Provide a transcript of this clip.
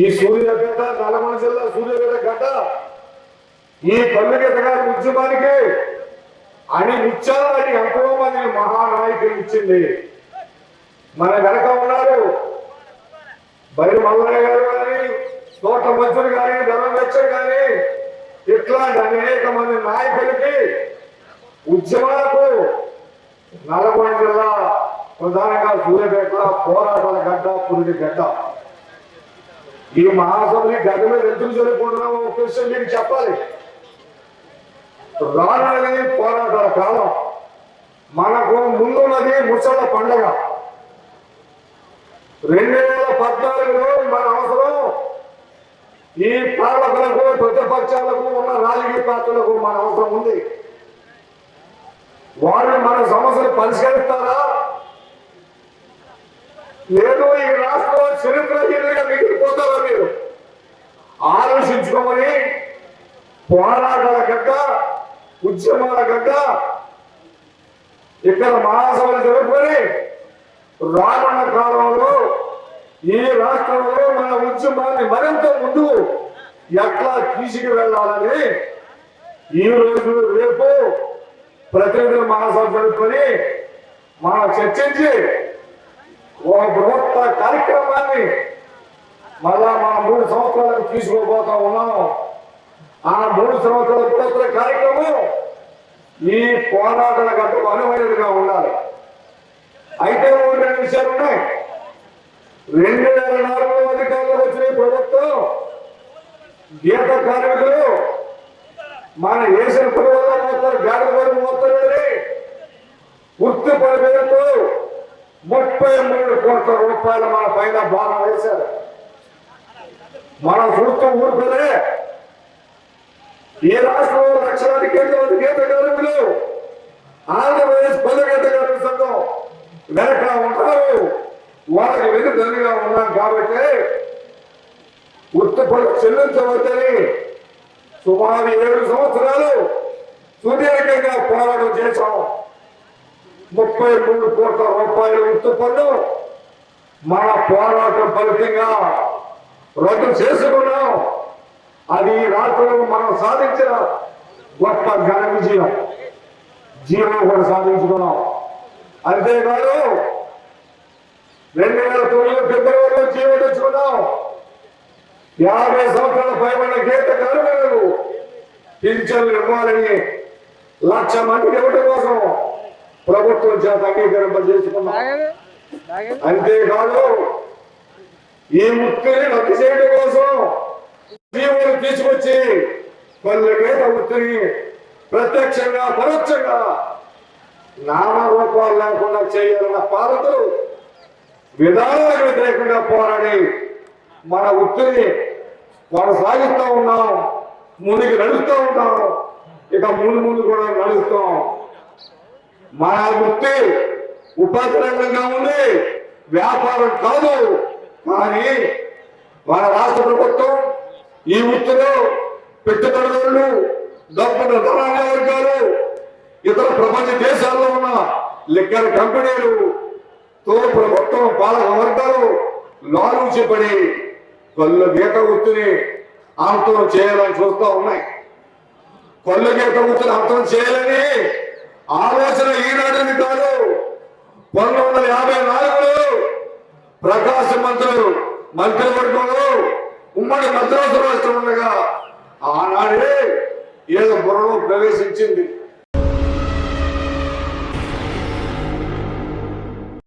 ఈ సూర్యాపేట నల్లమల జిల్లా సూర్యాపేట గడ్డ ఈ కల్లుగీత గారి ఉద్యమానికి అని నిత్యాలని ఎంతో మంది మహానాయకులు ఇచ్చింది. మన వెనక ఉన్నారు బైరి మల్లయ్య గారు కానీ, తోట మంత్రులు కానీ, ధర్మవేత్తలు కానీ, ఇట్లాంటి అనేక మంది నాయకులకి ఉద్యమాలకు నల్గొండ జిల్లా ప్రధానంగా సూర్యాపేట పోరాటాల గడ్డ, పురుడి గడ్డ. ఈ మహాసభని గడ్డ మీద ఎందుకు జరుపుకుంటున్నామో ఒక విషయం మీకు చెప్పాలి. రానున్నది పోరాటాల కాలం, మనకు ముందున్నది ముసళ్ళ పండగ. 2014లో మన అవసరం ఈ పాలకులకు, ప్రతిపక్షాలకు, ఉన్న రాజకీయ పార్టీలకు మన అవసరం ఉంది. వాళ్ళు మన సమస్యలు పరిష్కరిస్తారా లేదు ఈ రాష్ట్రంలో చరిత్రహీనులుగా మిగిలిపోతారా మీరు ఆలోచించుకోమని పోరాటాల గడ్డ, ఉద్యమాల గడ్డ ఇక్కడ మహాసభలు జరుపుకొని రానున్న కాలంలో ఈ రాష్ట్రంలో మన ఉద్యమాన్ని మరింత ముందు ఎట్లా తీసుకువెళ్ళాలని ఈ రోజు రేపు ప్రతినిధుల మహాసభ జరుపుకొని మనం చర్చించి ఒక బృహత్త కార్యక్రమాన్ని మళ్ళా మన 3 సంవత్సరాలకు తీసుకోబోతా ఉన్నాం. ఆ 3 సంవత్సరాల బృహత్త కార్యక్రమం ఈ పోరాటాల గడ్డకు అనువైనదిగా ఉండాలి. అయితే 2 విషయాలు ఉన్నాయి. 2004లో అధికారంలో వచ్చిన ప్రభుత్వం గీత కార్మికులు మన వేసిన పనులలో మోస్తారు, గాడి పనులు మోస్తారని వృత్తి పని పేరుతో 33 కోట్ల రూపాయలు మన పైన భారం వేశారు. మనం చూస్తూ ఊరుకునే ఈ రాష్ట్రంలో లక్షలాది మంది గీత కార్మికులు ఆంధ్రప్రదేశ్ పల్లె గీత కార్మిక సంఘం వెనక ఉంటారు. వాళ్ళకి వెనుకగా ఉన్నాం కాబట్టి వృత్తి పనులు చెల్లించవద్దని సుమారు 7 సంవత్సరాలు సుదీర్ఘంగా పోరాటం చేశాం. 33 కోట్ల రూపాయల వృత్తి పన్ను మన పోరాటం ఫలితంగా రద్దు చేసుకున్నాం. అది ఈ రాష్ట్రంలో మనం సాధించిన గొప్ప ఘన విజయం. జీవనం కూడా సాధించుకున్నాం. అంతేకాదు 2009 ఫిబ్రవరిలో జీవనం తెచ్చుకున్నాం. 50 సంవత్సరాల పైబడిన గీత కార్మికులకు పింఛన్లు ఇవ్వాలని 1,00,000 మందికి ఇవ్వడం కోసం ప్రభుత్వం చేత అంగీకరింపజేసుకున్నాం. అంతేకాదు ఈ వృత్తిని రద్దు చేయడం కోసం జీవోలు తీసుకొచ్చి పల్లె గీత వృత్తిని ప్రత్యక్షంగా పరోక్షంగా నామరూపాలు లేకుండా చేయాలన్న పాలకులు విధానాలకు వ్యతిరేకంగా పోరాడి మన వృత్తిని కొనసాగిస్తూ ఉన్నాం. ముందుకు నడుస్తూ ఉంటాం. ఇక ముందు కూడా నడుస్తాం. మన వృత్తి ఉపాధి రంగంగా ఉంది, వ్యాపారం కాదు. కానీ మన రాష్ట్ర ప్రభుత్వం ఈ వృత్తిలో పెట్టుబడిదారులు, డబ్బున్న ధనాల వర్గాలు, ఇతర ప్రపంచ దేశాల్లో ఉన్న లిక్కర్ కంపెనీలు తో ప్రభుత్వం పాలక వర్గాలు లాలూచిపడి కళ్ళు గీత వృత్తిని అంతం చేయాలని చూస్తూ ఉన్నాయి. కళ్ళు గీత వృత్తిని అంతం చేయాలని ఆలోచన ఈనాటిని కాదు. 1954లో ప్రకాశం మంత్రివర్గంలో ఉమ్మడి మద్రాసు రాష్ట్రం ఉండగా ఆనాడే ఏదో బుర్రలో ప్రవేశించింది.